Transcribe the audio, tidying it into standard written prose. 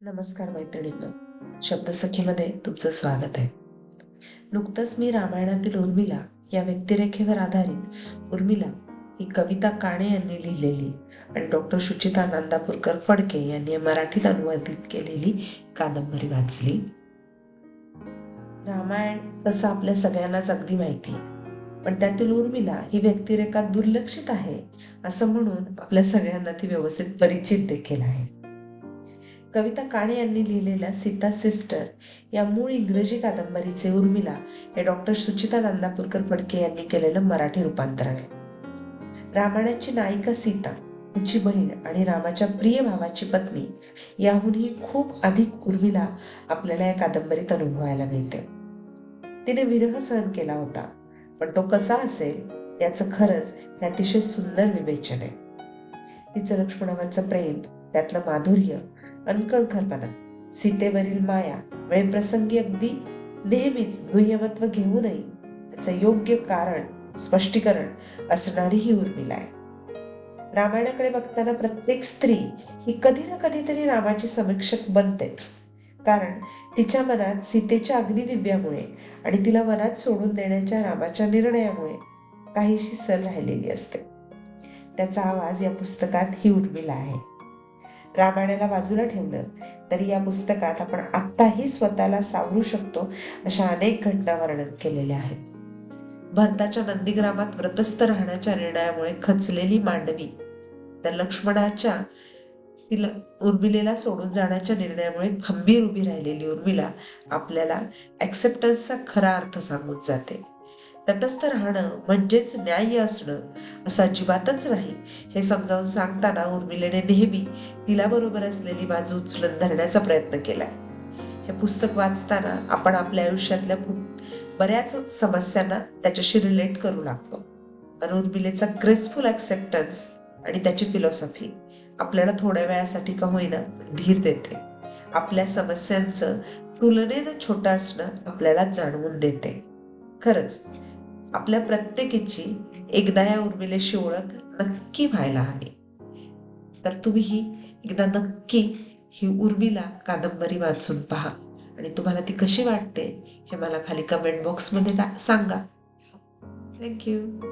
नमस्कार मैत्रिणींनो, शब्दसखीमध्ये तुमचं स्वागत आहे. नुकतंच मी रामायणातील उर्मिला या व्यक्तिरेखेवर आधारित उर्मिला ही कविता काणे यांनी लिहिलेली आणि डॉक्टर सुचिता नांदापूरकर फडके यांनी मराठीत अनुवादित केलेली कादंबरी वाचली. रामायण तसं आपल्या सगळ्यांनाच अगदी माहिती आहे, पण त्यातील उर्मिला ही व्यक्तिरेखा दुर्लक्षित आहे असं म्हणून आपल्या सगळ्यांना ती व्यवस्थित परिचित देखील आहे. कविता काणे यांनी लिहिलेल्या सीता सिस्टर या मूळ इंग्रजी कादंबरीचे उर्मिला हे डॉक्टर सुचिता नांदापूरकर फडके यांनी केलेलं मराठी रूपांतरण आहे. रामायणाची नायिका सीता, तिची बहीण आणि रामाच्या प्रिय भावाची पत्नी याहूनही खूप अधिक उर्मिला आपल्याला या कादंबरीत अनुभवायला मिळते. तिने विरह सहन केला होता, पण तो कसा असेल याचं खरंच हे अतिशय सुंदर विवेचन आहे. तिचं लक्ष्मणावरचं प्रेम, त्यातलं माधुर्य, अनकळखरपणा, सीतेवरील माया, वेळप्रसंगी अगदी नेहमीच दुय्यमत्व घेऊनही त्याचं योग्य कारण स्पष्टीकरण असणारी ही उर्मिला आहे. रामायणाकडे बघताना प्रत्येक स्त्री ही कधी ना कधीतरी रामाची समीक्षक बनतेच, कारण तिच्या मनात सीतेच्या अग्नी दिव्यामुळे आणि तिला वनात सोडून देण्याच्या रामाच्या निर्णयामुळे काहीशी सल राहिलेली असते. त्याचा आवाज या पुस्तकात ही उर्मिला आहे. रामायणाला बाजूला ठेवलं तरी या पुस्तकात आपण आत्ताही स्वतःला सावरू शकतो अशा अनेक घटना वर्णन केलेल्या आहेत. भरताच्या नंदीग्रामात व्रतस्थ राहण्याच्या निर्णयामुळे खचलेली मांडवी, तर लक्ष्मणाच्या तिला उर्मिलेला सोडून जाण्याच्या निर्णयामुळे खंबीर उभी राहिलेली उर्मिला आपल्याला ऍक्सेप्टन्सचा खरा अर्थ सांगून जाते. तटस्थ राहणं म्हणजेच न्याय्य असणं असं अजिबातच नाही हे समजावून सांगताना उर्मिलेने नेहमी तिला बरोबर असलेली बाजू उचलून धरण्याचा प्रयत्न केलाय. हे पुस्तक वाचताना आपण आपल्या आयुष्यातल्या बऱ्याच समस्यांना त्याच्याशी रिलेट करू लागतो. आणि उर्मिलेचा ग्रेसफुल ऍक्सेप्टन्स आणि त्याची फिलॉसॉफी आपल्याला थोड्या वेळासाठी का होईना धीर देते. आपल्या समस्यांचं तुलनेनं छोटं असणं आपल्याला जाणवून देते. खरंच आपल्या प्रत्येकीची एकदा या उर्मिलेशी ओळख नक्की व्हायला हवी. तर तुम्हीही एकदा नक्की ही उर्मिला कादंबरी वाचून पहा आणि तुम्हाला ती कशी वाटते हे मला खाली कमेंट बॉक्समध्ये सांगा. थँक्यू.